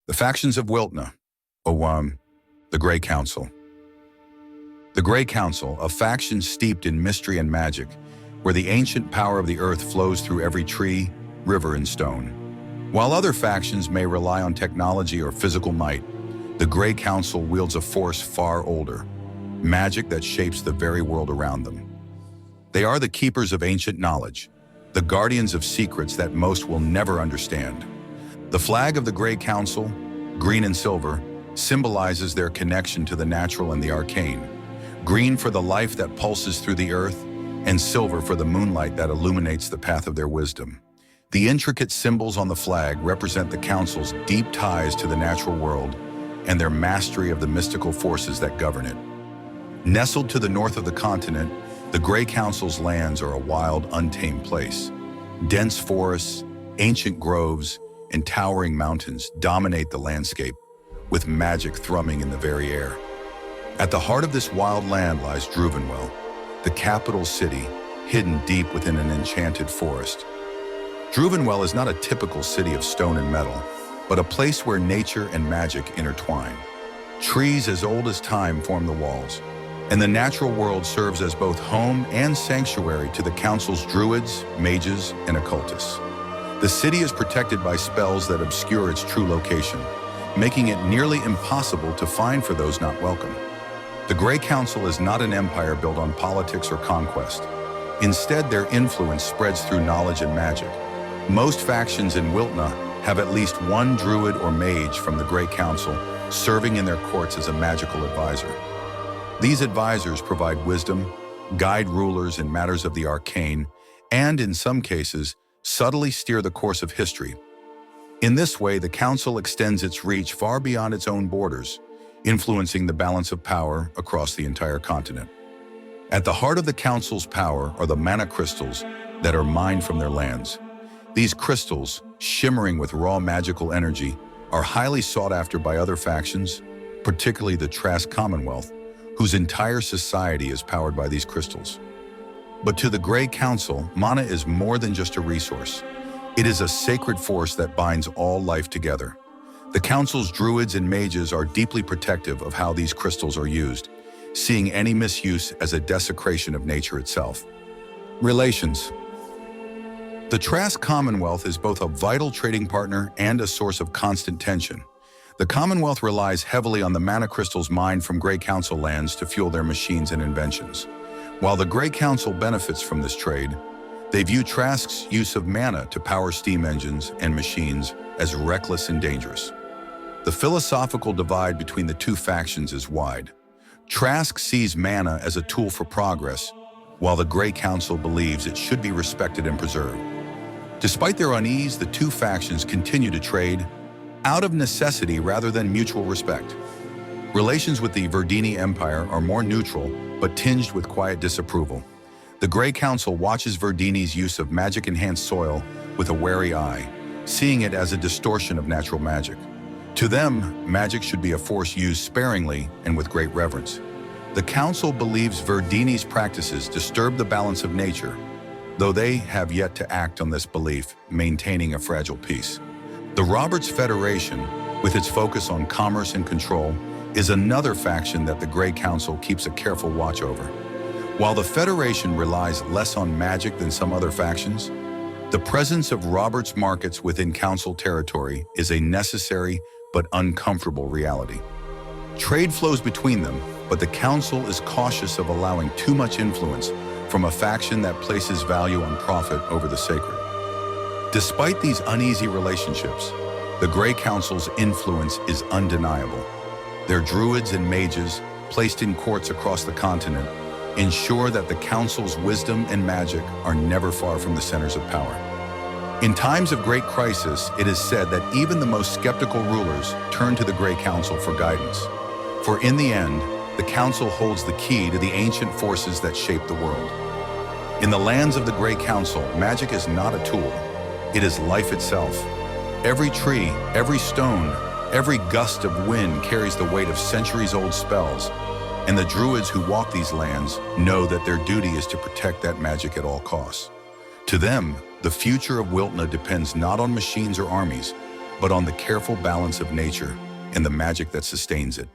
The factions of Wiltnah, the Grey Council. The Grey Council, a faction steeped in mystery and magic, where the ancient power of the earth flows through every tree, river, and stone. While other factions may rely on technology or physical might, the Grey Council wields a force far older, magic that shapes the very world around them. They are the keepers of ancient knowledge, the guardians of secrets that most will never understand. The flag of the Grey Council, green and silver, symbolizes their connection to the natural and the arcane. Green for the life that pulses through the earth, and silver for the moonlight that illuminates the path of their wisdom. The intricate symbols on the flag represent the Council's deep ties to the natural world and their mastery of the mystical forces that govern it. Nestled to the north of the continent, the Grey Council's lands are a wild, untamed place. Dense forests, ancient groves, and towering mountains dominate the landscape, with magic thrumming in the very air. At the heart of this wild land lies Druvenwell, the capital city, hidden deep within an enchanted forest. Druvenwell is not a typical city of stone and metal, but a place where nature and magic intertwine. Trees as old as time form the walls, and the natural world serves as both home and sanctuary to the Council's druids, mages, and occultists. The city is protected by spells that obscure its true location, making it nearly impossible to find for those not welcome. The Grey Council is not an empire built on politics or conquest. Instead, their influence spreads through knowledge and magic. Most factions in Wiltnah have at least one druid or mage from the Grey Council serving in their courts as a magical advisor. These advisors provide wisdom, guide rulers in matters of the arcane, and in some cases, subtly steer the course of history. In this way, the Council extends its reach far beyond its own borders, influencing the balance of power across the entire continent. At the heart of the Council's power are the mana crystals that are mined from their lands. These crystals, shimmering with raw magical energy, are highly sought after by other factions, particularly the Trask Commonwealth, whose entire society is powered by these crystals. But to the Grey Council, mana is more than just a resource. It is a sacred force that binds all life together. The Council's druids and mages are deeply protective of how these crystals are used, seeing any misuse as a desecration of nature itself. Relations. The Trask Commonwealth is both a vital trading partner and a source of constant tension. The Commonwealth relies heavily on the mana crystals mined from Grey Council lands to fuel their machines and inventions. While the Grey Council benefits from this trade, they view Trask's use of mana to power steam engines and machines as reckless and dangerous. The philosophical divide between the two factions is wide. Trask sees mana as a tool for progress, while the Grey Council believes it should be respected and preserved. Despite their unease, the two factions continue to trade out of necessity rather than mutual respect. Relations with the Verdini Empire are more neutral, but tinged with quiet disapproval. The Grey Council watches Verdini's use of magic-enhanced soil with a wary eye, seeing it as a distortion of natural magic. To them, magic should be a force used sparingly and with great reverence. The Council believes Verdini's practices disturb the balance of nature, though they have yet to act on this belief, maintaining a fragile peace. The Roberts Federation, with its focus on commerce and control, is another faction that the Grey Council keeps a careful watch over. While the Federation relies less on magic than some other factions, the presence of Roberts markets within Council territory is a necessary but uncomfortable reality. Trade flows between them, but the Council is cautious of allowing too much influence from a faction that places value on profit over the sacred. Despite these uneasy relationships, the Grey Council's influence is undeniable. Their druids and mages, placed in courts across the continent, ensure that the Council's wisdom and magic are never far from the centers of power. In times of great crisis, it is said that even the most skeptical rulers turn to the Grey Council for guidance. For in the end, the Council holds the key to the ancient forces that shape the world. In the lands of the Grey Council, magic is not a tool. It is life itself. Every tree, every stone, every gust of wind carries the weight of centuries-old spells, and the druids who walk these lands know that their duty is to protect that magic at all costs. To them, the future of Wiltnah depends not on machines or armies, but on the careful balance of nature and the magic that sustains it.